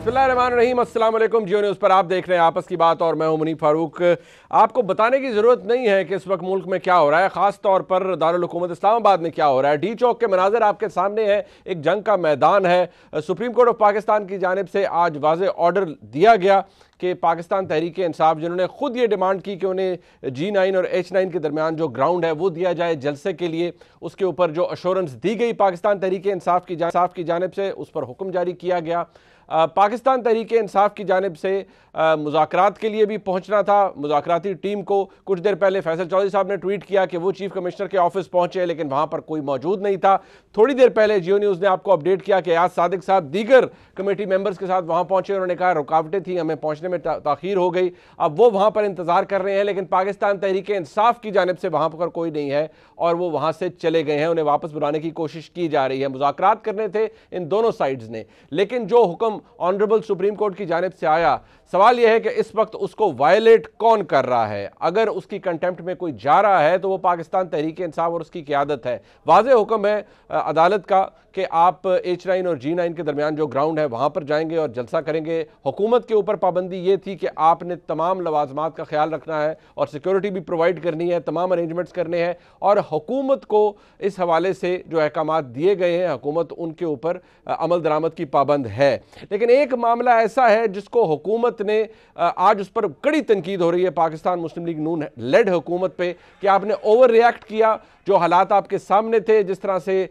बिस्मिल्लाहिर्रहमानिर्रहीम, अस्सलाम वालेकुम। जियो न्यूज़ पर आप देख रहे हैं आपस की बात और मैं हूं मुनीब फारूक। आपको बताने की ज़रूरत नहीं है कि इस वक्त मुल्क में क्या हो रहा है, ख़ास तौर पर दारुल हुकूमत इस्लामाबाद में क्या हो रहा है। डी चौक के मनाज़र आपके सामने है, एक जंग का मैदान है। सुप्रीम कोर्ट ऑफ पाकिस्तान की जानिब से आज वाज़ेह ऑर्डर दिया गया कि पाकिस्तान तहरीक इंसाफ, जिन्होंने खुद ये डिमांड की कि उन्हें G9 और H9 के दरमियान जो ग्राउंड है वो दिया जाए जलसे के लिए, उसके ऊपर जो अश्योरेंस दी गई पाकिस्तान तहरीक इंसाफ की जानिब से, उस पर हुक्म जारी किया गया। पाकिस्तान तहरीक इंसाफ की जानिब से मुज़ाकरात के लिए भी पहुंचना था। मुज़ाकराती टीम को कुछ देर पहले फैसल चौधरी साहब ने ट्वीट किया कि वो चीफ कमिश्नर के ऑफिस पहुंचे, लेकिन वहां पर कोई मौजूद नहीं था। थोड़ी देर पहले जियो न्यूज़ ने आपको अपडेट किया कि आज सादिक साहब दीगर कमेटी मेंबर्स के साथ वहां पहुंचे। उन्होंने कहा रुकावटें थी, हमें पहुंचने में ताखीर हो गई। अब वो वहां पर इंतजार कर रहे हैं, लेकिन पाकिस्तान तहरीक इंसाफ की जानिब से वहां पर कोई नहीं है और वो वहां से चले गए हैं। उन्हें वापस बुलाने की कोशिश की जा रही है। मुज़ाकरात करने थे इन दोनों साइड्स ने, लेकिन जो हुक्म ऑनरेबल सुप्रीम कोर्ट की जानिब से आया, सवाल यह है कि इस वक्त उसको वायलेट कौन कर रहा है। अगर उसकी कंटेम्प्ट में कोई जा रहा है तो वो पाकिस्तान तहरीक इंसाफ और उसकी क़यादत है। वाज़ेह हुक्म है अदालत का कि आप H9 और G9 के दरमियान जो ग्राउंड है वहां पर जाएंगे और जलसा करेंगे। हुकूमत के ऊपर पाबंदी ये थी कि आपने तमाम लवाजमात का ख्याल रखना है और सिक्योरिटी भी प्रोवाइड करनी है, तमाम अरेंजमेंट्स करने हैं। और हुकूमत को इस हवाले से जो अहकामात दिए गए हैं, हुकूमत उनके ऊपर अमल दरामद की पाबंद है। लेकिन एक मामला ऐसा है जिसको हुकूमत ने आज उस पर कड़ी तनकीद हो रही है पाकिस्तान मुस्लिम लीग नून लेड हुकूमत पे कि आपने ओवर रिएक्ट किया। जो हालात आपके सामने थे, जिस तरह से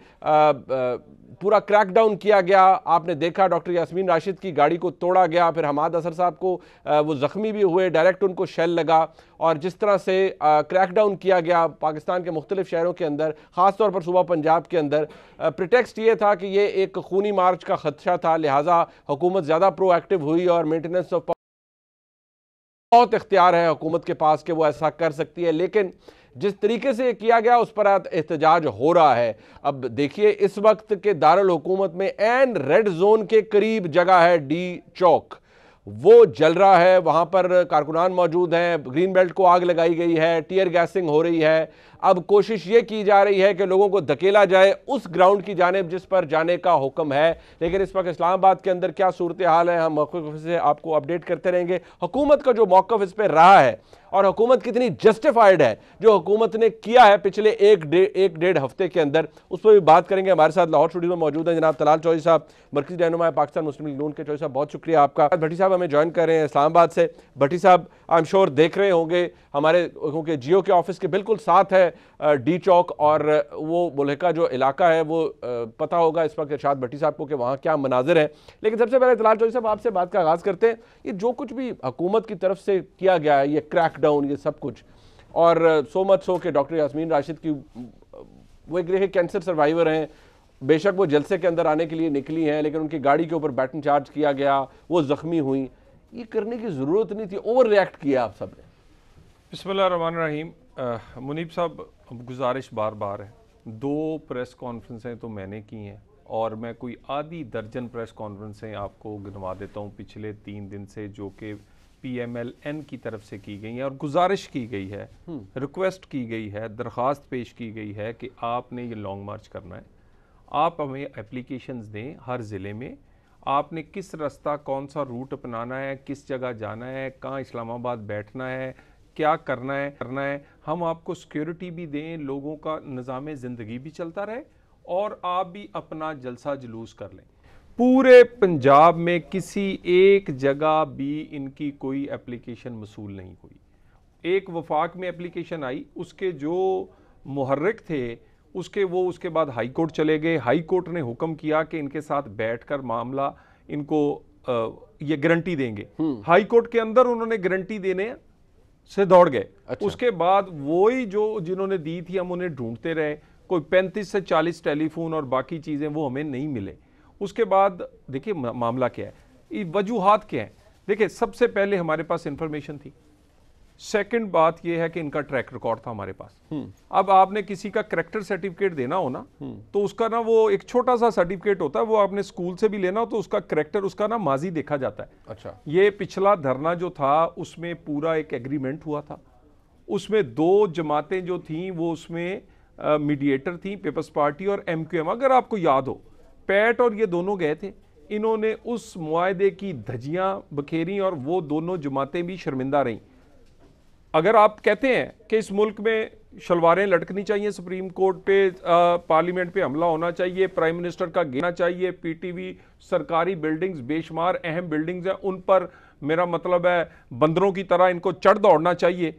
पूरा क्रैकडाउन किया गया, आपने देखा डॉक्टर यास्मीन राशिद की गाड़ी को तोड़ा गया, फिर हमाद असर साहब को वो ज़ख्मी भी हुए, डायरेक्ट उनको शेल लगा, और जिस तरह से क्रैकडाउन किया गया पाकिस्तान के मुख्तलिफ शहरों के अंदर, ख़ासतौर पर सूबा पंजाब के अंदर। प्रिटेक्स्ट ये था कि ये एक खूनी मार्च का खदशा था, लिहाजा हुकूमत ज़्यादा प्रोएक्टिव हुई और मेंटेनेंस ऑफ बहुत इख्तियार है हुकूमत के पास कि वो ऐसा कर सकती है। लेकिन जिस तरीके से किया गया उस पर एहतजाज हो रहा है। अब देखिए, इस वक्त के दारुल हुकूमत में एन रेड जोन के करीब जगह है डी चौक, वो जल रहा है। वहां पर कारकुनान मौजूद हैं, ग्रीन बेल्ट को आग लगाई गई है, टीयर गैसिंग हो रही है। अब कोशिश ये की जा रही है कि लोगों को धकेला जाए उस ग्राउंड की जानिब जिस पर जाने का हुक्म है। लेकिन इस वक्त इस्लामाबाद के अंदर क्या सूरत हाल है, हम मौक़िफ़ से आपको अपडेट करते रहेंगे। हुकूमत का जो मौक़िफ़ इस पर रहा है और हुकूमत कितनी जस्टिफाइड है जो हुकूमत ने किया है पिछले एक डेढ़ हफ्ते के अंदर, उस पर भी बात करेंगे। हमारे साथ लाहौर स्टूडियो में मौजूद हैं जनाब तलाल चौधरी साहब, मरकज़ी रहनुमा पाकिस्तान मुस्लिम लीग नून के। चौधरी साहब बहुत शुक्रिया आपका। भट्टी साहब हमें ज्वाइन कर रहे हैं इस्लामाबाद से। भट्टी साहब, आई एम श्योर देख रहे होंगे हमारे, क्योंकि जियो के ऑफिस के बिल्कुल साथ है डी चौक, और वो मुल्हिका जो इलाका है वो पता होगा इस वक्त इरशाद भट्टी साहब को कि वहाँ क्या मनाजिर है। लेकिन सबसे पहले तलाल चौधरी साहब आपसे बात का आगाज़ करते हैं। ये जो कुछ भी हुकूमत की तरफ से किया गया है, ये क्रैकडाउन, ये सब कुछ, और सो मच सो कि डॉक्टर यास्मीन राशिद की, वो एक कैंसर सर्वाइवर हैं, बेशक वो जलसे के अंदर आने के लिए निकली हैं, लेकिन उनकी गाड़ी के ऊपर बैटन चार्ज किया गया, वो ज़ख्मी हुई। ये करने की ज़रूरत नहीं थी, ओवर रिएक्ट किया आप सब ने। बिस्मिल्लाहिर्रहमानिर्रहीम। मुनीब साहब, गुजारिश बार बार है, 2 प्रेस कॉन्फ्रेंसें तो मैंने की हैं और मैं कोई आधी दर्जन प्रेस कॉन्फ्रेंसें आपको गिनवा देता हूँ पिछले 3 दिन से, जो कि PMLN की तरफ से की गई हैं और गुजारिश की गई है, रिक्वेस्ट की गई है, दरख्वास्त पेश की गई है कि आपने ये लॉन्ग मार्च करना है। आप हमें एप्लीकेशंस दें हर ज़िले में, आपने किस रास्ता, कौन सा रूट अपनाना है, किस जगह जाना है, कहाँ इस्लामाबाद बैठना है, क्या करना है। हम आपको सिक्योरिटी भी दें, लोगों का निज़ाम ज़िंदगी भी चलता रहे और आप भी अपना जलसा जुलूस कर लें। पूरे पंजाब में किसी एक जगह भी इनकी कोई एप्लीकेशन मसूल नहीं हुई। एक वफाक में एप्लीकेशन आई, उसके जो मुहर्रिक थे उसके बाद हाई कोर्ट चले गए। हाई कोर्ट ने हुक्म किया कि इनके साथ बैठकर मामला, इनको ये गारंटी देंगे। हाई कोर्ट के अंदर उन्होंने गारंटी देने से दौड़ गए। अच्छा। उसके बाद वही जो जिन्होंने दी थी हम उन्हें ढूंढते रहे, कोई 35 से 40 टेलीफोन और बाकी चीज़ें वो हमें नहीं मिले। उसके बाद देखिए मामला क्या है, वजूहात क्या है। देखिए, सबसे पहले हमारे पास इंफॉर्मेशन थी, सेकंड बात यह है कि इनका ट्रैक रिकॉर्ड था हमारे पास। अब आपने किसी का करैक्टर सर्टिफिकेट देना हो ना, तो उसका ना वो एक छोटा सा सर्टिफिकेट होता है, वो आपने स्कूल से भी लेना हो तो उसका करैक्टर, उसका ना माजी देखा जाता है। अच्छा। ये पिछला धरना जो था उसमें पूरा एक एग्रीमेंट हुआ था, उसमें 2 जमातें जो थी वो उसमें मीडिएटर थी, पीपल्स पार्टी और MQM। अगर आपको याद हो, पैट और ये दोनों गए थे, इन्होंने उस मुआहदे की धज्जियां बखेरी और वो दोनों जमातें भी शर्मिंदा रहीं। अगर आप कहते हैं कि इस मुल्क में शलवारें लटकनी चाहिए, सुप्रीम कोर्ट पे पार्लियामेंट पे हमला होना चाहिए, प्राइम मिनिस्टर का गिरना चाहिए, पीटीवी, सरकारी बिल्डिंग्स, बेशुमार अहम बिल्डिंग्स हैं, उन पर मेरा मतलब है बंदरों की तरह इनको चढ़ दौड़ना चाहिए,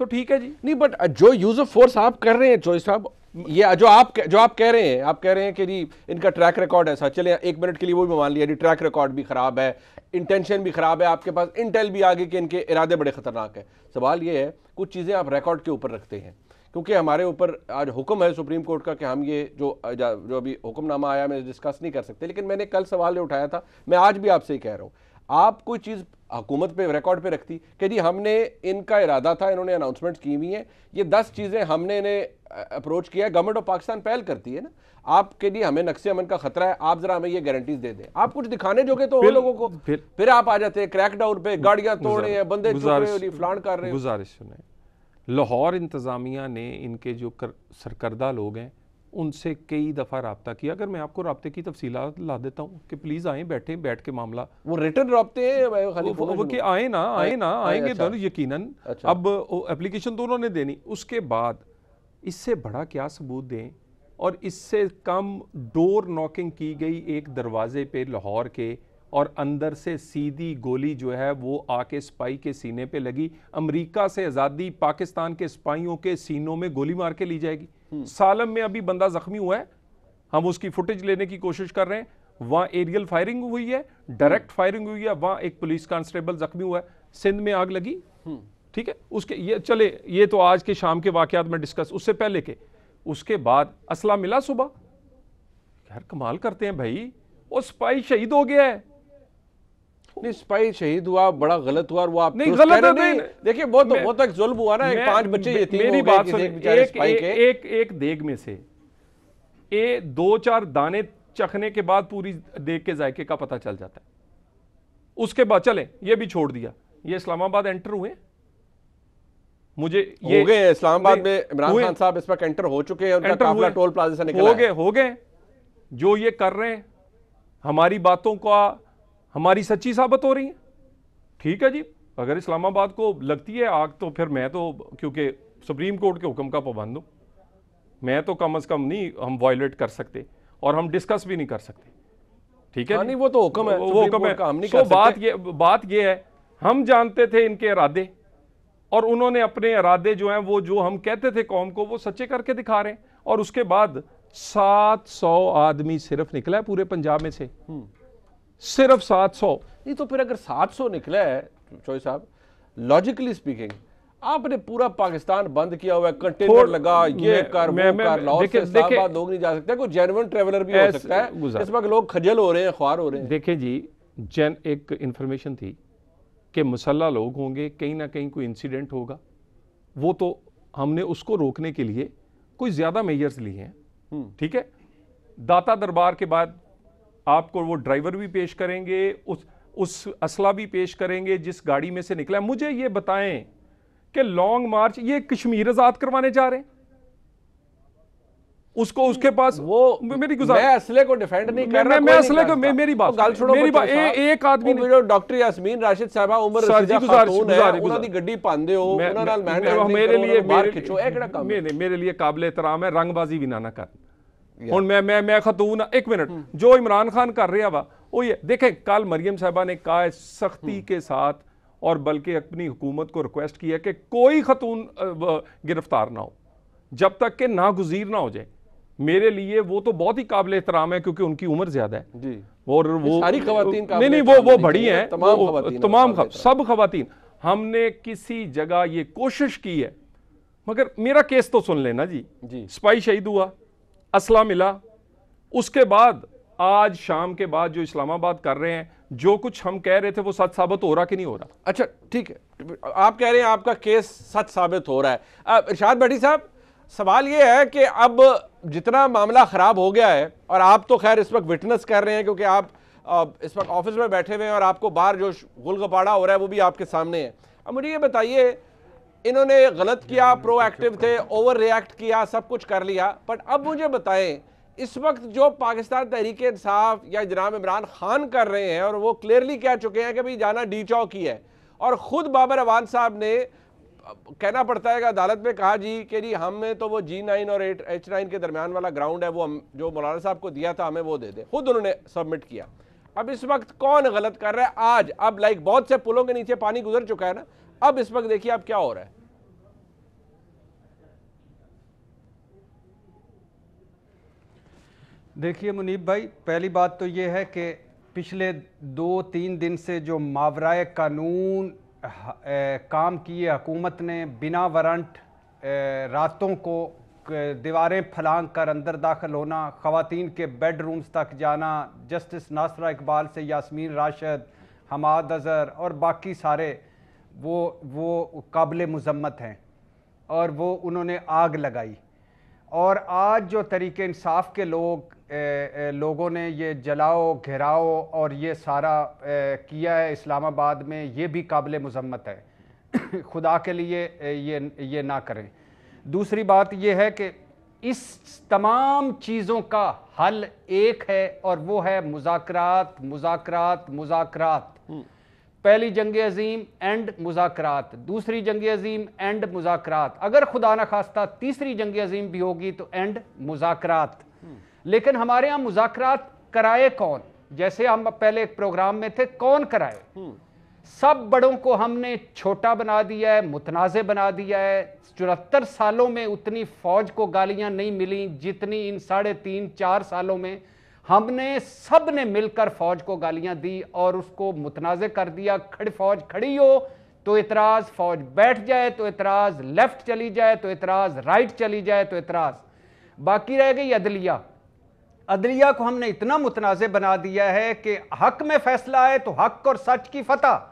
तो ठीक है जी। नहीं, बट जो यूज ऑफ फोर्स आप कर रहे हैं चोई साहब, ये जो आप कह रहे हैं, आप कह रहे हैं कि जी इनका ट्रैक रिकॉर्ड ऐसा, चले एक मिनट के लिए वो भी मान लिया जी, ट्रैक रिकॉर्ड भी खराब है, इंटेंशन भी खराब है, आपके पास इंटेल भी आ गई कि इनके इरादे बड़े खतरनाक है। सवाल ये है, कुछ चीज़ें आप रिकॉर्ड के ऊपर रखते हैं, क्योंकि हमारे ऊपर आज हुक्म है सुप्रीम कोर्ट का कि हम ये जो अभी हुक्मनामा आया मैं डिस्कस नहीं कर सकते, लेकिन मैंने कल सवाल उठाया था, मैं आज भी आपसे ही कह रहा हूँ, आप कोई चीज़ हुकूमत पे रिकॉर्ड पे रखती कि जी हमने इनका इरादा था, इन्होंने अनाउंसमेंट की हुई हैं, ये 10 चीज़ें हमने इन्हें अप्रोच किया, गवर्नमेंट ऑफ पाकिस्तान पहल करती है ना, आपके लिए हमें नक्शे अमन का खतरा है, आप जरा हमें ये गारंटीज दे दें, आप कुछ दिखाने जोगे तो हो लोगों को, फिर आप आ जाते हैं क्रैकडाउन पे, गाड़ियां तोड़ रहे हैं, बंदे छुप रहे हैं, फ्लांट कर रहे हैं। गुजारिश सुने, लाहौर इंतजामिया ने इनके जो सरकर्दा लोग हैं उनसे कई दफ़ा रब्ता किया। अगर मैं आपको रब्ते की तफसीलात ला देता हूँ कि प्लीज़ आए, बैठ के मामला, वो रिटर्न रब्ते हैं वो कि आए ना आएंगे अच्छा, दोनों यकीनन। अच्छा। अब एप्लीकेशन तो उन्होंने देनी, उसके बाद इससे बड़ा क्या सबूत दें, और इससे कम डोर नॉकिंग की गई एक दरवाजे पे लाहौर के, और अंदर से सीधी गोली जो है वो आके स्पाई के सीने पे लगी। अमेरिका से आज़ादी पाकिस्तान के स्पाइयों के सीनों में गोली मार के ली जाएगी। सालम में अभी बंदा जख्मी हुआ है, हम उसकी फुटेज लेने की कोशिश कर रहे हैं, वहाँ एरियल फायरिंग हुई है, डायरेक्ट फायरिंग हुई है, वहाँ एक पुलिस कांस्टेबल जख्मी हुआ है, सिंध में आग लगी, ठीक है। उसके ये चले, ये तो आज के शाम के वाकयात में डिस्कस, उससे पहले के, उसके बाद असला मिला सुबह, यार कमाल करते हैं भाई, वो स्पाई शहीद हो गया है। नहीं, स्पाई शहीद हुआ, बड़ा गलत हुआ, वो आप नहीं गलत नहीं, देखिए वो तो एक जुल्म हुआ ना, 5 बच्चे यतीम मेरी हो गए बात किसी सुन, एक देग में से 2-4 दाने चखने के बाद पूरी देग के जायके का पता चल जाता है। उसके बाद चले, ये भी छोड़ दिया, ये इस्लामाबाद एंटर हुए, मुझे ये हो गए इस्लामाबाद में, इमरान खान साहब इस वक्त एंटर हो चुके हैं, उनका काफिला टोल प्लाजा से निकला हो गए जो ये कर रहे हैं, हमारी बातों का हमारी सच्ची साबित हो रही है, ठीक है जी। अगर इस्लामाबाद को लगती है आग, तो फिर मैं तो, क्योंकि सुप्रीम कोर्ट के हुक्म का पाबंद हूं, मैं तो कम से कम नहीं हम वायलेट कर सकते, और हम डिस्कस भी नहीं कर सकते, ठीक है। नहीं, वो तो हुक्म है, वो हुक्म है, हम नहीं कर सकते। बात ये है, हम जानते थे इनके इरादे, और उन्होंने अपने इरादे जो हैं वो जो हम कहते थे कौम को, वो सच्चे करके दिखा रहे हैं। और उसके बाद 700 आदमी सिर्फ निकला है पूरे पंजाब में से, सिर्फ 700। नहीं तो फिर अगर 700 निकला है चोई साहब, लॉजिकली स्पीकिंग आपने पूरा पाकिस्तान बंद किया हुआ है, कंटेनर लगा, ये कर वो कर, लाहौर से इस्लामाबाद लोग नहीं जा सकते, कोई जेन्युइन ट्रैवलर भी हो सकता है, इस वक्त लोग खजल हो रहे हैं, ख्वार हो रहे हैं। देखिए जी, एक इंफॉर्मेशन थी कि मुसल्ला लोग होंगे, कहीं ना कहीं कोई इंसिडेंट होगा, वो तो हमने उसको रोकने के लिए कोई ज्यादा मेजर्स लिए हैं, ठीक है। दाता दरबार के बाद आपको वो ड्राइवर भी पेश करेंगे, उस असला भी पेश करेंगे जिस गाड़ी में से निकला है। मुझे ये बताएं कि लॉन्ग मार्च ये कश्मीर आजाद करवाने जा रहे हैं, उसको उसके पास वो मेरी मैं असले को डिफेंड नहीं कर रहा, मैं असले को मेरी बात एक आदमी जो डॉक्टर यास्मीन राशिद साहबा उम्र रसीदा खातून है, उन्हां दी गड्डी पांदे हो, उन्हां नाल मैन हैंडलिंग मेरे लिए बाहर खिचो, एक किहड़ा काम मेरे लिए काबिल एहतराम है, रंगबाजी भी ना कर। हुण मैं खतून, एक मिनट, जो इमरान खान कर रहा वा वो ये देखें, कल मरियम साहबा ने कहा है सख्ती के साथ, और बल्कि अपनी हुकूमत को रिक्वेस्ट किया कि कोई खतून गिरफ्तार ना हो जब तक कि नागुज़ीर ना हो जाए। मेरे लिए वो तो बहुत ही काबिल एहतराम है, क्योंकि उनकी उम्र ज्यादा है जी, और वो सारी खवातीन नहीं वो बड़ी हैं, तमाम सब खवातीन। हमने किसी जगह ये कोशिश की है, मगर मेरा केस तो सुन लेना जी, स्पाई शहीद हुआ, असला मिला, उसके बाद आज शाम के बाद जो इस्लामाबाद कर रहे हैं, जो कुछ हम कह रहे थे वो सच साबित हो रहा कि नहीं हो रहा? अच्छा ठीक है, आप कह रहे हैं आपका केस सच साबित हो रहा है। इरशाद भट्टी साहब, सवाल ये है कि अब जितना मामला खराब हो गया है, और आप तो खैर इस वक्त विटनेस कर रहे हैं क्योंकि आप इस वक्त ऑफिस में बैठे हुए हैं और आपको बाहर जो गुलगपाड़ा हो रहा है वो भी आपके सामने है। अब मुझे ये बताइए, इन्होंने गलत किया, प्रोएक्टिव थे, ओवर रिएक्ट किया, सब कुछ कर लिया, बट अब मुझे बताएं इस वक्त जो पाकिस्तान तहरीक इंसाफ या जनाब इमरान खान कर रहे हैं, और वो क्लियरली कह चुके हैं कि भाई जाना डी चौक ही है, और ख़ुद बाबर अवान साहब ने कहना पड़ता है कि अदालत में कहा जी कि जी हमें तो वो G9 और H9 के दरमियान वाला ग्राउंड है, वो हम जो मौलाना साहब को दिया था हमें वो दे दे, खुद उन्होंने सबमिट किया। अब इस वक्त कौन गलत कर रहा है? आज अब लाइक बहुत से पुलों के नीचे पानी गुजर चुका है ना, अब इस वक्त देखिए अब क्या हो रहा है। देखिए मुनीब भाई, पहली बात तो ये है कि पिछले 2-3 दिन से जो मावराए कानून काम किए हुकूमत ने, बिना वारंट रातों को दीवारें फलांग कर अंदर दाखिल होना, ख़वातीन के बेडरूम्स तक जाना, जस्टिस नासरा इकबाल से यास्मीन राशिद, हमाद अज़हर और बाकी सारे वो काबिल मुज़म्मत हैं, और वो उन्होंने आग लगाई। और आज जो तरीके इंसाफ के लोगों ने ये जलाओ घेराओ और ये सारा किया है इस्लामाबाद में, ये भी काबिल मुज़म्मत है। खुदा के लिए ये ना करें। दूसरी बात ये है कि इस तमाम चीज़ों का हल एक है, और वो है मुज़ाकरात, मुज़ाकरात, मुज़ाकरात। पहली जंग अजीम एंड मुज़ाकरात, दूसरी जंग अजीम एंड मुज़ाकरात, अगर खुदा न खास्ता तीसरी जंग अजीम भी होगी तो एंड मुज़ाकरात। लेकिन हमारे यहाँ मुज़ाकरात कराए कौन? जैसे हम पहले एक प्रोग्राम में थे, कौन कराए? सब बड़ों को हमने छोटा बना दिया है, मुतनाज़े बना दिया है। 74 सालों में उतनी फौज को गालियां नहीं मिली जितनी इन 3.5-4 सालों में हमने सब ने मिलकर फौज को गालियां दी और उसको मुतनाज़े कर दिया। फौज खड़ी हो तो इतराज़, फौज बैठ जाए तो इतराज़, लेफ्ट चली जाए तो इतराज़, राइट चली जाए तो इतराज़। बाकी रह गई अदलिया। अदलिया को हमने इतना मुतनाज़े बना दिया है कि हक में फैसला आए तो हक और सच की फतह,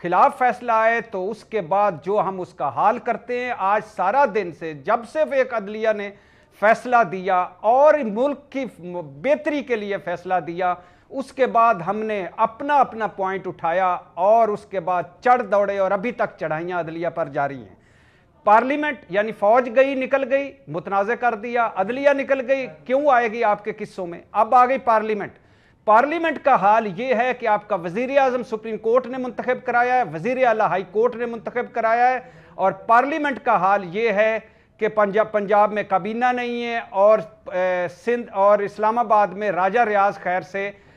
खिलाफ फैसला आए तो उसके बाद जो हम उसका हाल करते हैं। आज सारा दिन से जब से एक अदलिया ने फैसला दिया और मुल्क की बेहतरी के लिए फैसला दिया, उसके बाद हमने अपना अपना पॉइंट उठाया और उसके बाद चढ़ दौड़े और अभी तक चढ़ाइयाँ अदलिया पर जारी हैं। पार्लियामेंट यानी फौज गई, निकल गई, मुतनाज़े कर दिया, अदलिया निकल गई, क्यों आएगी आपके किस्सों में? अब आ गई पार्लियामेंट। पार्लियामेंट का हाल ये है कि आपका वज़ीर आज़म सुप्रीम कोर्ट ने मुंतखब कराया है, वज़ीर आला हाई कोर्ट ने मुंतखब कराया है, और पार्लियामेंट का हाल ये है कि पंजाब में काबीना नहीं है, और सिंध और इस्लामाबाद में राजा रियाज खैर से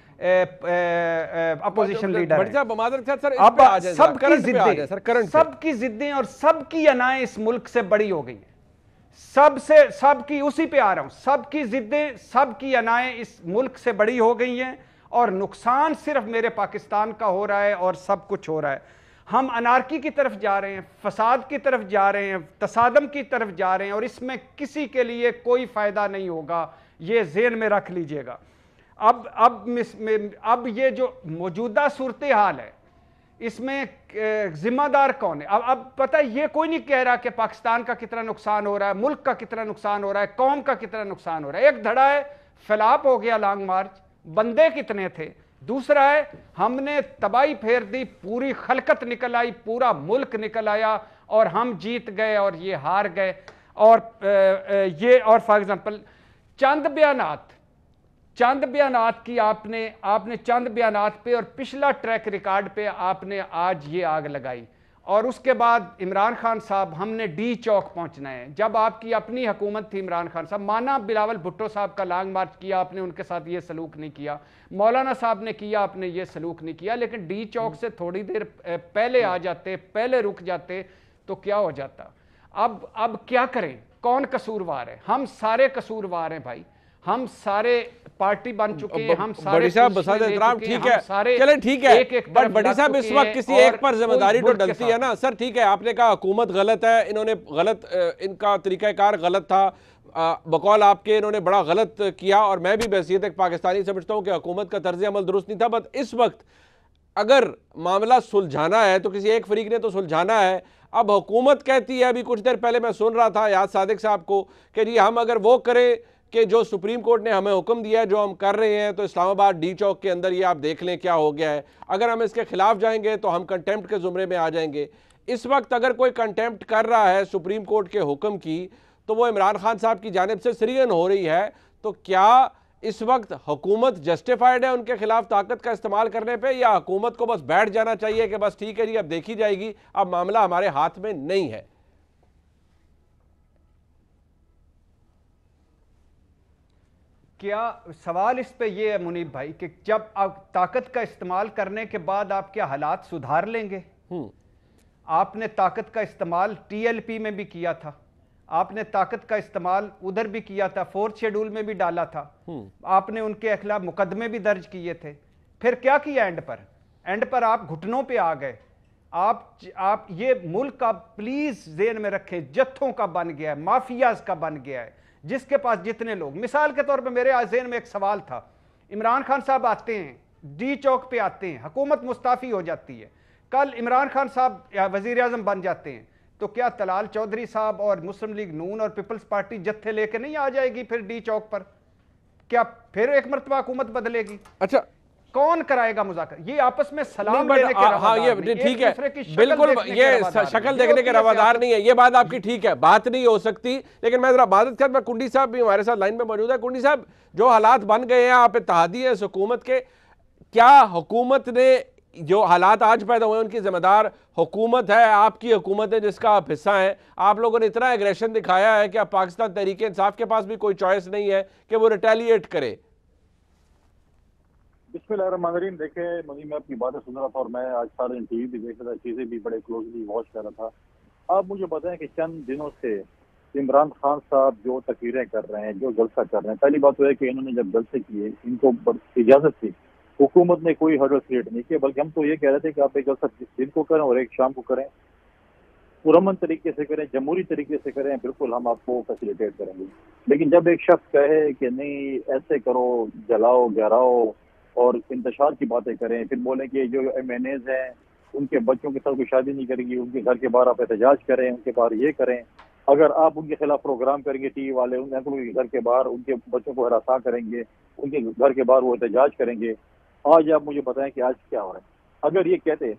अपोजिशन लीडर है। अब सबकी जिद्दें और सबकी अनाएं इस मुल्क से बड़ी हो गई हैं। सबकी उसी पे आ रहा हूं, सबकी जिद्दें, सबकी अनाएं इस मुल्क से बड़ी हो गई हैं, और नुकसान सिर्फ मेरे पाकिस्तान का हो रहा है और सब कुछ हो रहा है। हम अनारकी की तरफ जा रहे हैं, फसाद की तरफ जा रहे हैं, तसादम की तरफ जा रहे हैं, और इसमें किसी के लिए कोई फायदा नहीं होगा, ये ज़हन में रख लीजिएगा। अब ये जो मौजूदा सूरत हाल है, इसमें जिम्मेदार कौन है? अब पता है, ये कोई नहीं कह रहा कि पाकिस्तान का कितना नुकसान हो रहा है, मुल्क का कितना नुकसान हो रहा है, कौम का कितना नुकसान हो रहा है। एक धड़ा है फैलाप हो गया, लॉन्ग मार्च, बंदे कितने थे। दूसरा है हमने तबाही फेर दी, पूरी खलकत निकल आई, पूरा मुल्क निकल आया, और हम जीत गए और ये हार गए। और फॉर एग्जांपल चंद बयानात की आपने चंद बयानात पे और पिछला ट्रैक रिकॉर्ड पे आपने आज ये आग लगाई, और उसके बाद इमरान खान साहब हमने डी चौक पहुंचना है। जब आपकी अपनी हुकूमत थी इमरान खान साहब, माना बिलावल भुट्टो साहब का लॉन्ग मार्च किया आपने, उनके साथ ये सलूक नहीं किया, मौलाना साहब ने किया, आपने ये सलूक नहीं किया, लेकिन डी चौक से थोड़ी देर पहले आ जाते, पहले रुक जाते तो क्या हो जाता। अब क्या करें? कौन कसूरवार है? हम सारे कसूरवार हैं भाई, हम सारे पार्टी बन चुके हैं, हम सारे ठीक है, चले ठीक है, बट बड़ी साहब इस वक्त किसी एक पर जिम्मेदारी तो डलती है ना सर। ठीक है, आपने कहा हुकूमत गलत है, इन्होंने गलत, इनका तरीकाकार गलत था, बकौल आपके इन्होंने बड़ा गलत किया, और मैं भी बहसीयत एक पाकिस्तानी समझता हूँ कि हुकूमत का तर्ज अमल दुरुस्त नहीं था। बट इस वक्त अगर मामला सुलझाना है तो किसी एक फरीक ने तो सुलझाना है। अब हुकूमत कहती है, अभी कुछ देर पहले मैं सुन रहा था याद सादिक साहब को, कि जी हम अगर वो करें कि जो सुप्रीम कोर्ट ने हमें हुक्म दिया है जो हम कर रहे हैं, तो इस्लामाबाद डी चौक के अंदर ये आप देख लें क्या हो गया है। अगर हम इसके खिलाफ जाएंगे तो हम कंटेम्प्ट के जुमरे में आ जाएंगे। इस वक्त अगर कोई कंटेम्प्ट कर रहा है सुप्रीम कोर्ट के हुक्म की, तो वो इमरान खान साहब की जानिब से सरीहन हो रही है। तो क्या इस वक्त हुकूमत जस्टिफाइड है उनके खिलाफ ताकत का इस्तेमाल करने पे, या हुकूमत को बस बैठ जाना चाहिए कि बस ठीक है जी अब देखी जाएगी, अब मामला हमारे हाथ में नहीं है? क्या सवाल इस पे ये है मुनीब भाई कि जब आप ताकत का इस्तेमाल करने के बाद आप क्या हालात सुधार लेंगे? आपने ताकत का इस्तेमाल टीएलपी में भी किया था, आपने ताकत का इस्तेमाल उधर भी किया था, 4th शेड्यूल में भी डाला था, आपने उनके खिलाफ मुकदमे भी दर्ज किए थे। फिर क्या किया एंड पर? एंड पर आप घुटनों पे आ गए। आप ये मुल्क का प्लीज ज़हन में रखें, जत्थों का बन गया है, माफियाज का बन गया है, जिसके पास जितने लोग, मिसाल के तौर पे मेरे ज़हन में एक सवाल था, इमरान खान साहब आते हैं, डी चौक पे आते हैं, हुकूमत मुस्ताफ़ी हो जाती है, कल इमरान खान साहब वज़ीर आज़म बन जाते हैं, तो क्या तलाल चौधरी साहब और मुस्लिम लीग नून और पीपल्स पार्टी जत्थे लेके नहीं आ जाएगी फिर डी चौक पर? क्या फिर एक मरतबा हुकूमत बदलेगी? अच्छा, कौन कराएगा मुज़ाकर? ये आपस में सलाम लेने के हाँ ये ठीक है, बिल्कुल ये शक्ल देखने के रवादार नहीं है, ये बात आपकी ठीक है, बात नहीं हो सकती। लेकिन मैं जरा बात कर, मैं कुंडी साहब भी हमारे साथ लाइन पे मौजूद है। कुंडी साहब, जो हालात बन गए हैं, आप इत्तेहादी है इस हुकूमत के, क्या हुकूमत ने जो हालात आज पैदा हुए उनकी जिम्मेदार हुकूमत है, आपकी हुकूमत है जिसका आप हिस्सा हैं? आप लोगों ने इतना एग्रेशन दिखाया है कि अब पाकिस्तान तहरीक इंसाफ के पास भी कोई चॉइस नहीं है कि वो रिटेलिएट करे। बिस्मिल्लाहिर्रहमानिर्रहीम। देखे मुझे, मैं अपनी बातें सुन रहा था और मैं आज सारे दिन टीवी भी देख रहा था, चीजें भी बड़े क्लोजली वॉच कर रहा था। आप मुझे बताएं कि चंद दिनों से इमरान खान साहब जो तकरीरें कर रहे हैं, जो जलसा कर रहे हैं, पहली बात तो है कि इन्होंने जब जलसे किए इनको इजाजत थी, हुकूमत ने कोई हर्डल क्रिएट नहीं किया, बल्कि हम तो ये कह रहे थे कि आप एक जलसा दिन को करें और एक शाम को करें, पुरअमन तरीके से करें, जमहूरी तरीके से करें, बिल्कुल हम आपको फैसिलिटेट करेंगे। लेकिन जब एक शख्स कहे कि नहीं ऐसे करो, जलाओ गहराओ और इंतशार की बातें करें, फिर बोले कि जो MNAs हैं उनके बच्चों के साथ कोई शादी नहीं करेंगी, उनके घर के बाहर आप एहतजाज करें, उनके बाहर ये करें, अगर आप उनके खिलाफ प्रोग्राम करेंगे टीवी वाले, उनके घर के बाहर उनके बच्चों को हरासा करेंगे, उनके घर के बाहर वो एहतजाज करेंगे। आज आप मुझे बताएं कि आज क्या हो रहा है? अगर ये कहते,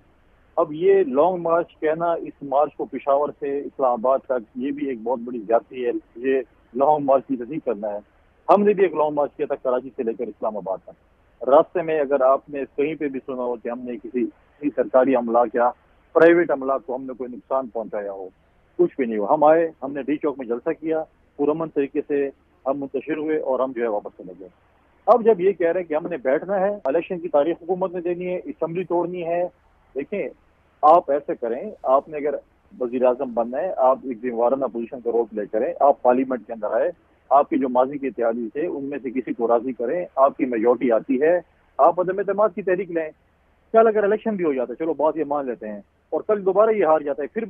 अब ये लॉन्ग मार्च कहना, इस मार्च को पेशावर से इस्लामाबाद तक, ये भी एक बहुत बड़ी ज्यादती है, ये लॉन्ग मार्च की तस्दीक करना है। हमने भी एक लॉन्ग मार्च किया था कराची से लेकर इस्लामाबाद तक। रास्ते में अगर आपने कहीं पे भी सुना हो कि हमने किसी सरकारी अमला या प्राइवेट अमला को हमने कोई नुकसान पहुंचाया हो, कुछ भी नहीं हुआ। हम आए, हमने डी चौक में जलसा किया, पुरअमन तरीके से हम मुंतशिर हुए और हम जो है वापस चले गए। अब जब ये कह रहे हैं कि हमने बैठना है, इलेक्शन की तारीख हुकूमत ने देनी है, असेंबली तोड़नी है, देखें आप ऐसे करें, आपने अगर वजीर आजम बनना है, आप एक जिम्मेवाराना पोजीशन का रोल प्ले करें, आप पार्लियामेंट के अंदर आए, आपकी जो माजी के इत्तेहादी थे उनमें से किसी को राजी करें, आपकी मेजोरिटी आती है, आप अदम एतमाद की तहरीक लें। कल अगर इलेक्शन भी हो जाता है, चलो बात ये मान लेते हैं, और कल दोबारा ये हार जाता है, फिर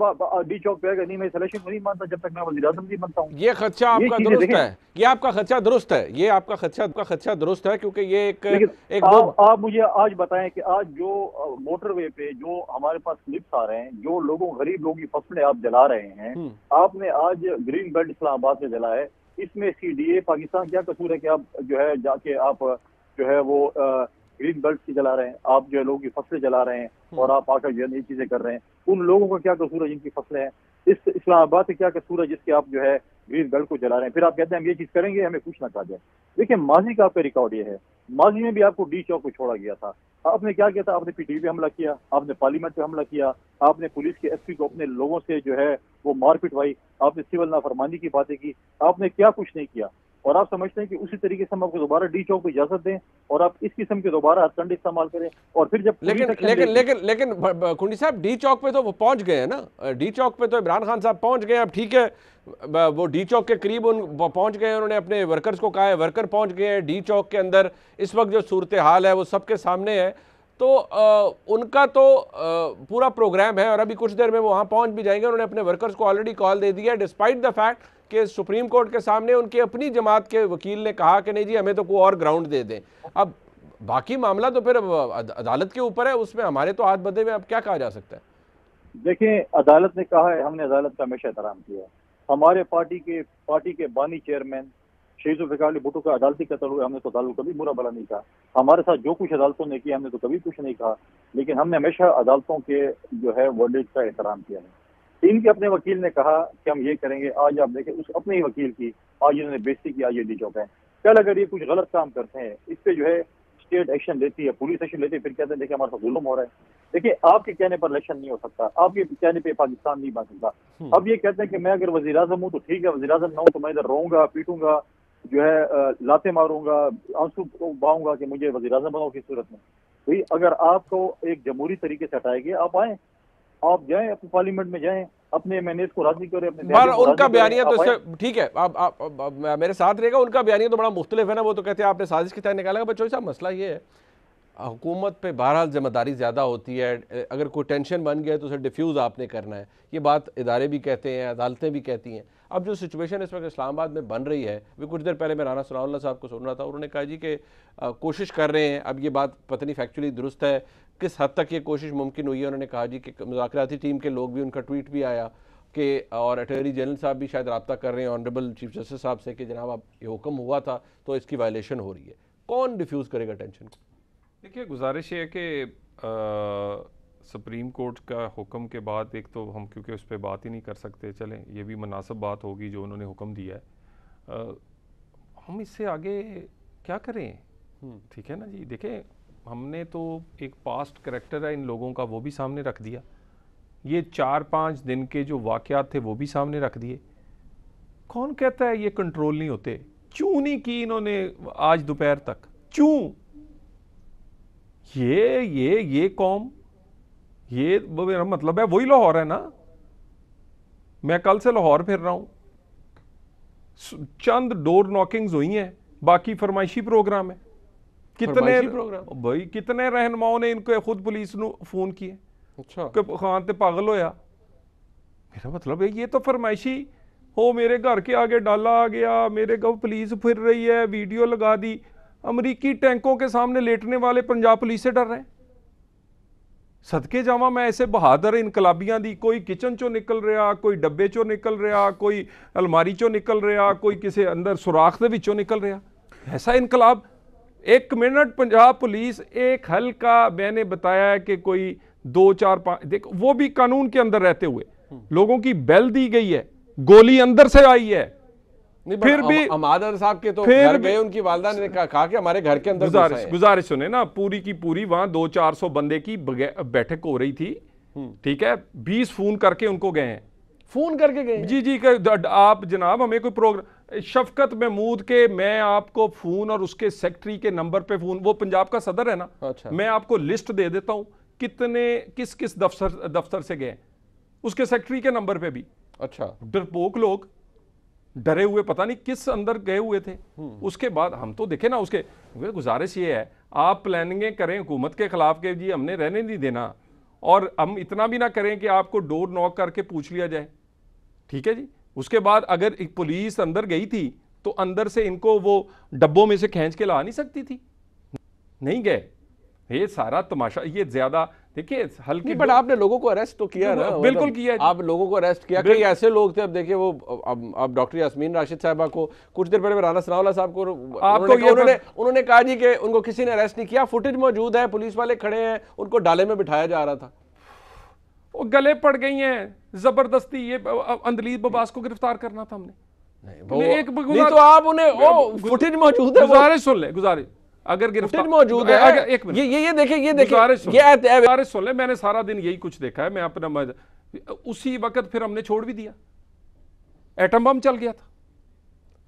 डी चौक पे आएगा, नहीं मैं इस इलेक्शन को नहीं मानता जब तक मैं वज़ीर आज़म नहीं बनता हूँ। ये खदशा आपका दुरुस्त है, ये आपका खदशा दुरुस्त है, ये आपका खदशा दुरुस्त है, क्योंकि ये एक आप मुझे आज बताएं कि आज जो मोटरवे पे जो हमारे पास क्लिप्स आ रहे हैं, जो लोगों गरीब लोगों की फसलें आप जला रहे हैं, आपने आज ग्रीन बेल्ट इस्लामाबाद में जला है, इसमें CDA पाकिस्तान क्या कसूर है कि आप जो है जाके आप जो है वो ग्रीन बेल्ट की जला रहे हैं, आप जो है लोगों की फसलें जला रहे हैं और आप आकर जो है नई चीजें कर रहे हैं। उन लोगों का क्या कसूर है जिनकी फसलें हैं? इस इस्लामाबाद से क्या कसूर है जिसके आप जो है ग्रीन बेल्ट को जला रहे हैं? फिर आप कहते हैं हम ये चीज करेंगे, हमें कुछ ना कहा जाए। देखिए माजी का आपका रिकॉर्ड ये है, माजी में भी आपको डी चौक को छोड़ा गया था, आपने क्या किया था? आपने PTV पे हमला किया, आपने पार्लियामेंट पे हमला किया, आपने पुलिस के SP को अपने लोगों से जो है वो मार पिटवाई, आपने सिविल नाफरमानी की बातें की, आपने क्या कुछ नहीं किया। और आप समझते हैं कि उसी तरीके से हम आपको दोबारा डी चौक को इजाजत दें और आप इस किस्म के दोबारा हथकंडे इस्तेमाल करें? और फिर जब लेकिन कुंडी साहब डी चौक पे तो वो पहुंच गए हैं ना, डी चौक पे तो इमरान खान साहब पहुंच गए। अब ठीक है, वो डी चौक के करीब पहुंच गए, उन्होंने अपने वर्कर्स को कहा है, वर्कर पहुंच गए हैं डी चौक के अंदर। इस वक्त जो सूरत हाल है वो सबके सामने है, तो उनका तो पूरा प्रोग्राम है और अभी कुछ देर में वो वहाँ पहुँच भी जाएंगे। उन्होंने अपने वर्कर्स को ऑलरेडी कॉल दे दिया है, डिस्पाइट द फैक्ट कि सुप्रीम कोर्ट के सामने उनकी अपनी जमात के वकील ने कहा कि नहीं जी हमें तो कोई और ग्राउंड दे दें। अब बाकी मामला तो फिर अदालत के ऊपर है, उसमें हमारे तो हाथ बंधे हुए, अब क्या कहा जा सकता है? देखिए अदालत ने कहा है, हमने अदालत का हमेशा एहतराम किया। हमारे पार्टी के बानी चेयरमैन शहीद जुल्फ़िकार अली भुट्टो का अदालती कत्ल हुआ, हमने तो अदालत कभी बुरा भला नहीं कहा। हमारे साथ जो कुछ अदालतों ने किया हमने तो कभी कुछ नहीं कहा, लेकिन हमने हमेशा अदालतों के जो है वर्डिक्ट का एहतराम किया है। इनके अपने वकील ने कहा कि हम ये करेंगे, आज आप देखें उस अपने ही वकील की आज इन्होंने बेइज्जती की, आज ये डी चौक है। कल अगर ये कुछ गलत काम करते हैं, इस पे जो है स्टेट एक्शन लेती है, पुलिस एक्शन लेती है, फिर कहते हैं देखिए हमारे साथ जुल्म हो रहा है। देखिए आपके कहने पर इलेक्शन नहीं हो सकता, आपके कहने पे पाकिस्तान नहीं बन सकता। अब ये कहते हैं कि मैं अगर वजीर आजम हूँ तो ठीक है, वजीर आजम ना हूँ तो मैं इधर रोऊंगा, पीटूंगा, जो है लाते मारूंगा, आंसू बहाऊंगा कि मुझे वजीर आजम बनाओ किस सूरत में। भाई अगर आपको एक जमहूरी तरीके से हटाएंगे, आप आए, आप जाएं अपने पार्लियामेंट में जाएं, अपने एमएनएस को राजी करें, अपने पर उनका बयानिया तो इससे ठीक है, आप मेरे साथ रहेगा, उनका बयानिया तो बड़ा मुख्तलिफ है ना। वो तो कहते हैं आपने साजिश की तरह निकाला। बच्चों साहब मसला ये है, हुकूमत पे बहरहाल जिम्मेदारी ज़्यादा होती है। अगर कोई टेंशन बन गया तो उसे डिफ्यूज़ आपने करना है। ये बात इदारे भी कहते हैं, अदालतें भी कहती हैं। अब जो सिचुएशन इस वक्त इस्लामाबाद में बन रही है, अभी कुछ देर पहले मैं राना सनाउल्लाह साहब को सुन रहा था, उन्होंने कहा जी कि कोशिश कर रहे हैं। अब ये बात पता नहीं फैक्चुअली दुरुस्त है, किस हद तक ये कोशिश मुमकिन हुई है। उन्होंने कहा जी कि मुज़ाकराती टीम के लोग भी, उनका ट्वीट भी आया कि, और अटॉर्नी जनरल साहब भी शायद रब्ता कर रहे हैं ऑनरेबल चीफ जस्टिस साहब से कि जनाब अब ये हुक्म हुआ था तो इसकी वायलेशन हो रही है। कौन डिफ्यूज़ करेगा टेंशन को? देखिए, गुजारिश ये है कि सुप्रीम कोर्ट का हुक्म के बाद एक तो हम क्योंकि उस पर बात ही नहीं कर सकते, चलें ये भी मुनासिब बात होगी जो उन्होंने हुक्म दिया है। हम इससे आगे क्या करें? ठीक है ना जी। देखें, हमने तो एक पास्ट करैक्टर है इन लोगों का, वो भी सामने रख दिया। ये 4-5 दिन के जो वाक़यात थे वो भी सामने रख दिए। कौन कहता है ये कंट्रोल नहीं होते? क्यों नहीं की इन्होंने आज दोपहर तक? क्यों? ये कौम, ये मेरा मतलब है वही लाहौर है ना। मैं कल से लाहौर फिर रहा हूं, चंद डोर नॉकिंग्स हुई हैं, बाकी फरमाइशी प्रोग्राम है। कितने प्रोग्राम भाई, कितने रहनुमाओं ने इनको खुद पुलिस को फोन किए। अच्छा, खान ते पागल होया। मेरा मतलब है ये तो फरमाइशी हो, मेरे घर के आगे डाला आ गया, मेरे घर पुलिस फिर रही है, वीडियो लगा दी। अमरीकी टैंकों के सामने लेटने वाले पंजाब पुलिस से डर रहे हैं। सदके जावा मैं ऐसे बहादुर इनकलाबियां दी, कोई किचन चो निकल रहा, कोई डब्बे चो निकल रहा, कोई अलमारी चो निकल रहा, कोई किसी अंदर सुराख दे विचों निकल रहा। ऐसा इनकलाब। 1 मिनट पंजाब पुलिस एक हल्का, मैंने बताया कि कोई 2-4-5, देखो वो भी कानून के अंदर रहते हुए लोगों की बेल दी गई है, गोली अंदर से आई है, फिर भी अमादर साहब के तो घर गए, उनकी वालदा ने कहा कि हमारे घर के अंदर गुजारिश सुने ना, पूरी की पूरी वहां 200-400 बंदे की बैठक हो रही थी। ठीक है, 20 फोन करके उनको गए हैं। फोन करके गए? जी आप जनाब हमें कोई प्रोग्राम, शफकत महमूद के मैं आपको फोन और उसके सेक्रेटरी के नंबर पे फोन, वो पंजाब का सदर है ना। अच्छा। मैं आपको लिस्ट दे देता हूं कितने किस दफ्तर से गए, उसके सेक्रेटरी के नंबर पे भी। अच्छा। डरपोक लोग डरे हुए पता नहीं किस अंदर गए हुए थे। उसके बाद हम तो देखे ना, उसके गुजारिश ये है आप प्लानिंगें करें हुकूमत के खिलाफ के जी हमने रहने नहीं देना, और हम इतना भी ना करें कि आपको डोर नॉक करके पूछ लिया जाए। ठीक है जी। उसके बाद अगर एक पुलिस अंदर गई थी तो अंदर से इनको वो डब्बों में से खींच के ला नहीं सकती थी? नहीं गए। ये सारा तमाशा, ये ज्यादा देखिए हल्की। बट आपने लोगों को अरेस्ट तो किया ना? बिल्कुल किया। आप लोगों को अरेस्ट किया। कई ऐसे लोग थे, अब देखिए वो अब डॉक्टर यास्मीन राशिद साहबा को कुछ देर पहले राना सनाउल्लाह साहब को उन्होंने कहा जी कि उनको किसी ने अरेस्ट नहीं किया, फुटेज मौजूद है, पुलिस वाले खड़े हैं, उनको डाले में बिठाया जा रहा था। वो गले पड़ गई हैं जबरदस्ती। ये अंदलीब बबास को गिरफ्तार करना था हमने। नहीं तो आप उन्हें फुटेज मौजूद है, गुजारिश सुन ले, गुजारिश अगर गिरफ्तार मौजूद है। एक मिनट, ये देखिए गुजारिश सुन ले, मैंने सारा दिन यही कुछ देखा है। मैं अपना उसी वक्त फिर हमने छोड़ भी दिया, एटम बम चल गया था।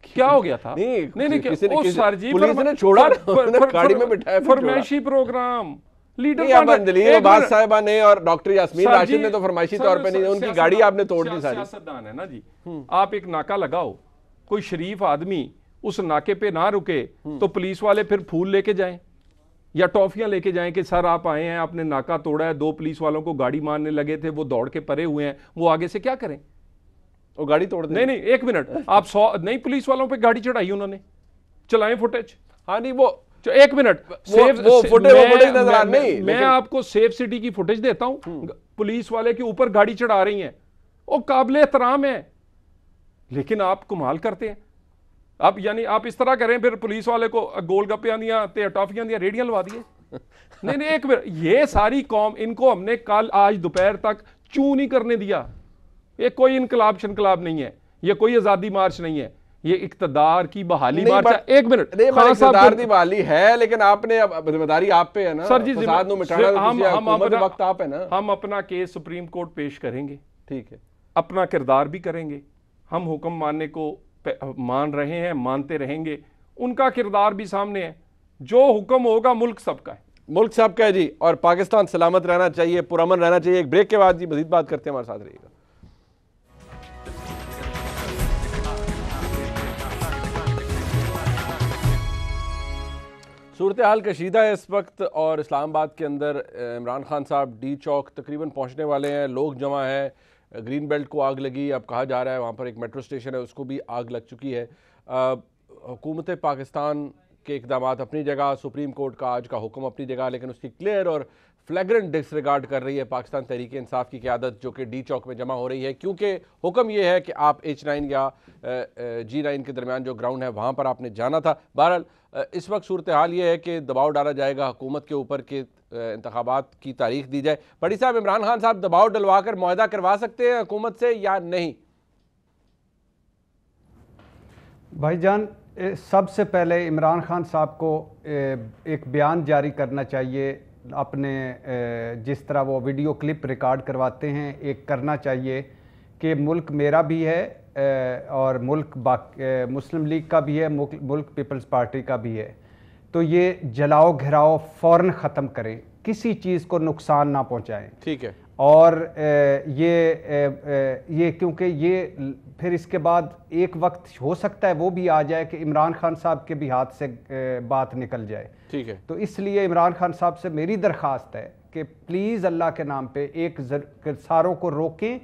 क्या हो गया था? नहीं सर जी, पुलिस ने छोड़ा, गाड़ी में बिठाया, फरमाइशी प्रोग्राम लीडर साहिबा ने और डॉक्टर यास्मीन राशिद ने तो फरमाइशी तौर पे नहीं, उनकी गाड़ी आपने तोड़ दी सारी। सियासतदान है ना जी। आप एक नाका लगाओ, कोई शरीफ आदमी उस नाके पे ना रुके तो पुलिस वाले फिर फूल लेके जाएं या टॉफियां लेके जाएं कि सर आप आए हैं, आपने नाका तोड़ा है। 2 पुलिस वालों को गाड़ी मारने लगे थे, वो दौड़ के परे हुए हैं, वो आगे से क्या करें? वो गाड़ी तोड़ दें। नहीं 1 मिनट, आप 100 नहीं पुलिस वालों पे गाड़ी चढ़ाई उन्होंने, चलाएं फुटेज। हाँ नहीं वो 1 मिनट, फुटेज नजर आ नहीं। मैं आपको सेफ सिटी की फुटेज देता हूं, पुलिस वाले के ऊपर गाड़ी चढ़ा रही है, वो काबिल एहतराम है। लेकिन आप कमाल करते हैं। आप यानी आप इस तरह करें, फिर पुलिस वाले को गोलगप्पियां दिया, टॉफियां दिया, रेडियां लगा दिए। नहीं 1 मिनट, ये सारी कौम, इनको हमने कल आज दोपहर तक चू नहीं करने दिया। ये कोई इनकलाब शनकलाब नहीं है, ये कोई आज़ादी मार्च नहीं है, ये इक्तदार की बहाली नहीं, मार्च एक मिनट नहीं, खान साहब इक़्तिदार दी बहाली है, लेकिन आपने अब जिम्मेदारी आप पे है ना सर जी, फसाद नु मिटाना, तो हम हुकूमत अपना वक्त आप है ना। हम अपना केस सुप्रीम कोर्ट पेश करेंगे, ठीक है, अपना किरदार भी करेंगे, हम हुक्म मानने को मान रहे हैं, मानते रहेंगे, उनका किरदार भी सामने है, जो हुक्म होगा मुल्क सबका है। मुल्क सबका है जी, और पाकिस्तान सलामत रहना चाहिए, पुरअमन रहना चाहिए। एक ब्रेक के बाद जी मजीद बात करते हैं, हमारे साथ रहिएगा। सूरत हाल कशीदा है इस वक्त, और इस्लामाबाद के अंदर इमरान खान साहब डी चौक तकरीबन पहुंचने वाले हैं। लोग जमा है। ग्रीन बेल्ट को आग लगी, अब कहा जा रहा है वहाँ पर एक मेट्रो स्टेशन है उसको भी आग लग चुकी है। हुकूमत पाकिस्तान के इकदाम अपनी जगह, सुप्रीम कोर्ट का आज का हुक्म अपनी जगह, लेकिन उसकी क्लियर और फ्लैग्रेंट डिसरिगार्ड कर रही है पाकिस्तान तहरीक इंसाफ की क़यादत, जो कि डी चौक में जमा हो रही है, क्योंकि हुक्म ये है कि आप H9 या G9 के दरमियान जो ग्राउंड है वहाँ पर आपने जाना था। बहरहाल इस वक्त सूरत हाल ये है कि दबाव डाला जाएगा हुकूमत के ऊपर कि इंतखाबात की तारीख दी जाए। बड़ी साहब, इमरान खान साहब दबाव डलवा कर मुआहदा करवा सकते हैं हुकूमत से या नहीं? भाईजान, सबसे पहले इमरान खान साहब को एक बयान जारी करना चाहिए, अपने जिस तरह वो वीडियो क्लिप रिकॉर्ड करवाते हैं, एक करना चाहिए कि मुल्क मेरा भी है और मुल्क मुस्लिम लीग का भी है, मुल्क पीपल्स पार्टी का भी है, तो ये जलाओ घिराओ फ़ौरन ख़त्म करें, किसी चीज़ को नुकसान ना पहुँचाएँ। ठीक है। और ये क्योंकि ये फिर इसके बाद एक वक्त हो सकता है वो भी आ जाए कि इमरान खान साहब के भी हाथ से बात निकल जाए। ठीक है, तो इसलिए इमरान खान साहब से मेरी दरख्वास्त है कि प्लीज़ अल्लाह के नाम पे एक सारों को रोकें,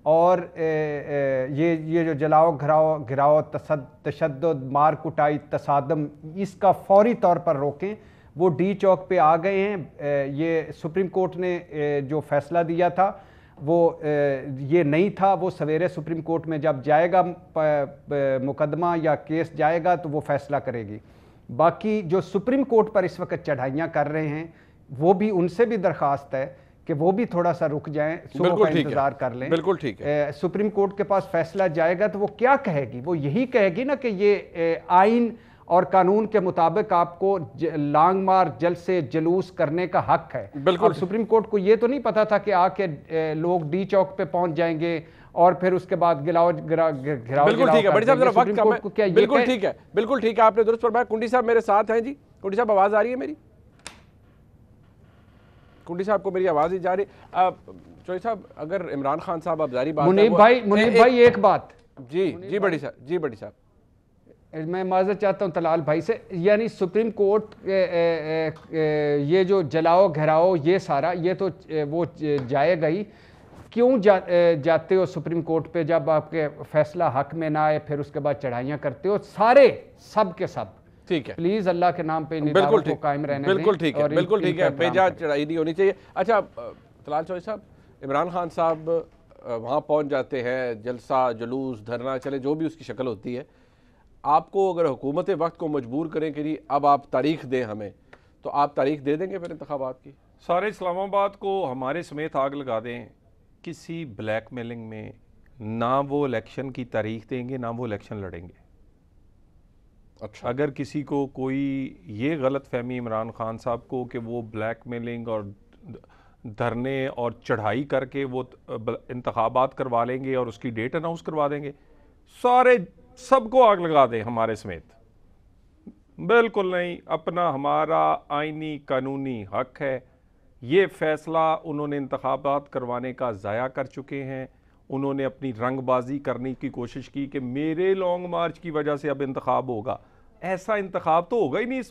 और ये जो जलाओ घिराओ तशद्दुद, मार कुटाई, तसादम, इसका फौरी तौर पर रोकें। वो डी चौक पे आ गए हैं। ये सुप्रीम कोर्ट ने जो फैसला दिया था वो ये नहीं था, वो सवेरे सुप्रीम कोर्ट में जब जाएगा मुकदमा या केस जाएगा तो वो फैसला करेगी। बाकी जो सुप्रीम कोर्ट पर इस वक्त चढ़ाइयाँ कर रहे हैं, वो भी उनसे भी दरख्वास्त है कि वो भी थोड़ा सा रुक जाएं, सुबह का इंतजार कर लें। बिल्कुल ठीक है। सुप्रीम कोर्ट के पास फैसला जाएगा तो वो क्या कहेगी? वो यही कहेगी ना कि ये आइन और कानून के मुताबिक आपको लांग मार, जलसे, जुलूस करने का हक है। बिल्कुल। सुप्रीम कोर्ट को ये तो नहीं पता था कि आके लोग डी चौक पे पहुंच जाएंगे और फिर उसके बाद गिराओ। बिल्कुल ठीक है, बड़ी साहब जरा वक्त कम है। बिल्कुल ठीक है, बिल्कुल ठीक है, आपने दुरुस्त फरमाया। कुंडी साहब मेरे साथ हैं जी। कुंडी साहब, आवाज आ रही है मेरी? कुंडी साहब को मेरी आवाज ही जा रही। चौधरी साहब, अगर इमरान खान साहब अब जारी बात, मुनीब भाई एक बात। जी बड़ी साहब, मैं माजरत चाहता हूँ तलाल भाई से, यानी सुप्रीम कोर्ट ये जो जलाओ घिराओ ये सारा, ये तो वो जाएगा ही। क्यों जाते हो सुप्रीम कोर्ट पे जब आपके फैसला हक में ना आए, फिर उसके बाद चढ़ाइयाँ करते हो सारे, सब के सब? ठीक है, प्लीज अल्लाह के नाम पे निदारों को कायम रहने दें। बिल्कुल ठीक है, बिल्कुल ठीक है, बेजा चढ़ाई नहीं होनी चाहिए। अच्छा तलाल चौधरी साहब, इमरान खान साहब वहाँ पहुँच जाते हैं, जलसा, जुलूस, धरना, चले जो भी उसकी शक्ल होती है, आपको अगर हुकूमत वक्त को मजबूर करें कि जी अब आप तारीख दें हमें, तो आप तारीख दे देंगे फिर इंतखाबात की? सारे इस्लामाबाद को हमारे समेत आग लगा दें, किसी ब्लैकमेलिंग में ना वो इलेक्शन की तारीख देंगे, ना वो इलेक्शन लड़ेंगे। अच्छा, अगर किसी को कोई ये गलत फहमी इमरान खान साहब को कि वो ब्लैकमेलिंग और धरने और चढ़ाई करके वो इंतखाबात करवा लेंगे और उसकी डेट अनाउंस करवा देंगे, सारे सबको आग लगा दें हमारे समेत, बिल्कुल नहीं। अपना हमारा आईनी कानूनी हक है। ये फैसला उन्होंने इंतखाबात करवाने का ज़ाया कर चुके हैं। उन्होंने अपनी रंगबाजी करने की कोशिश की कि मेरे लॉन्ग मार्च की वजह से अब इंतखाब होगा। ऐसा इंतखाब तो होगा ही नहीं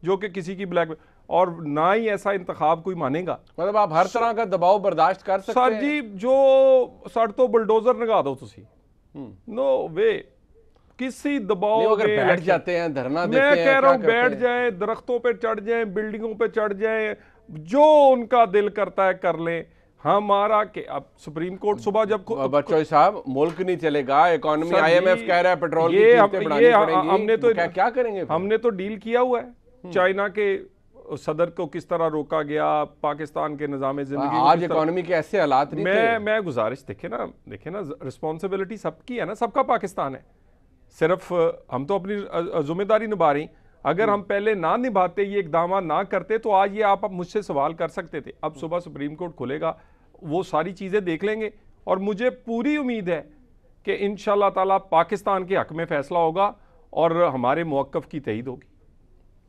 जो कि किसी की ब्लैक, और ना ही ऐसा इंतखाब कोई मानेगा। मतलब आप हर तरह का दबाव बर्दाश्त कर सकते हैं? सर जी, जो सर तो बुलडोजर लगा दो तुसी, नो वे, किसी दबाव अगर बैठ जाते हैं, धरना देते हैं, मैं कह रहा हूं बैठ जाएं, दरख्तों पे चढ़ जाएं, बिल्डिंगों पे चढ़ जाएं, जो उनका दिल करता है कर लें। हमारा के अब सुप्रीम कोर्ट सुबह जब चौधरी साहब, मुल्क नहीं चलेगा, इकोनॉमी IMF कह रहा है पेट्रोल की कीमतें बढ़ानी पड़ेंगी, हमने तो क्या करेंगे? हमने तो डील किया हुआ है। चाइना के सदर को किस तरह रोका गया, पाकिस्तान के निज़ाम जिंदगी, आज इकोनॉमी के ऐसे हालात नहीं थे। मैं गुजारिश, देखे ना रिस्पॉन्सिबिलिटी सबकी है ना, सबका पाकिस्तान है। सिर्फ हम तो अपनी जिम्मेदारी निभा रही। अगर हम पहले ना निभाते, ये इकदाम ना करते, तो आज ये आप मुझसे सवाल कर सकते थे। अब सुबह सुप्रीम कोर्ट खुलेगा, वो सारी चीज़ें देख लेंगे और मुझे पूरी उम्मीद है कि इंशाअल्लाह ताला पाकिस्तान के हक में फैसला होगा और हमारे मौक़िफ़ की तईद होगी।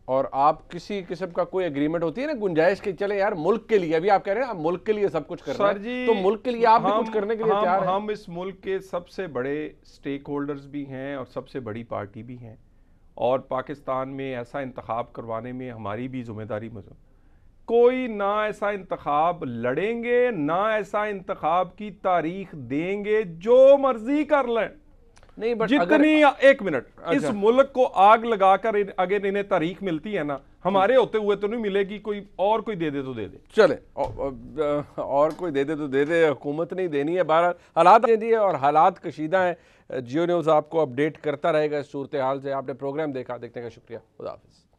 और आप किसी किस्म का कोई एग्रीमेंट होती है ना, गुंजाइश की, चले यार मुल्क के लिए, अभी आप कह रहे हैं मुल्क के लिए सब कुछ करना सर है, जी, तो मुल्क के लिए आप भी कुछ करने के लिए तैयार हैं? हम इस मुल्क के सबसे बड़े स्टेक होल्डर्स भी हैं और सबसे बड़ी पार्टी भी हैं, और पाकिस्तान में ऐसा इंतखाब करवाने में हमारी भी जिम्मेदारी मौजूद। कोई ना ऐसा इंतखाब लड़ेंगे, ना ऐसा इंतखाब की तारीख देंगे, जो मर्जी कर लें। नहीं, बट जितनी एक मिनट, इस अच्छा। मुल्क को आग लगाकर अगर इन्हें तारीख मिलती है ना, हमारे होते हुए तो नहीं मिलेगी। कोई दे दे तो दे दे, चले और कोई दे दे तो दे दे, हुकूमत नहीं देनी है। बहरहाल हालात दे दिए और हालात कशीदा हैं। जियो न्यूज़ आपको अपडेट करता रहेगा इस सूरत हाल से। आपने प्रोग्राम देखा, देखने का शुक्रिया। खुदा हाफिज़।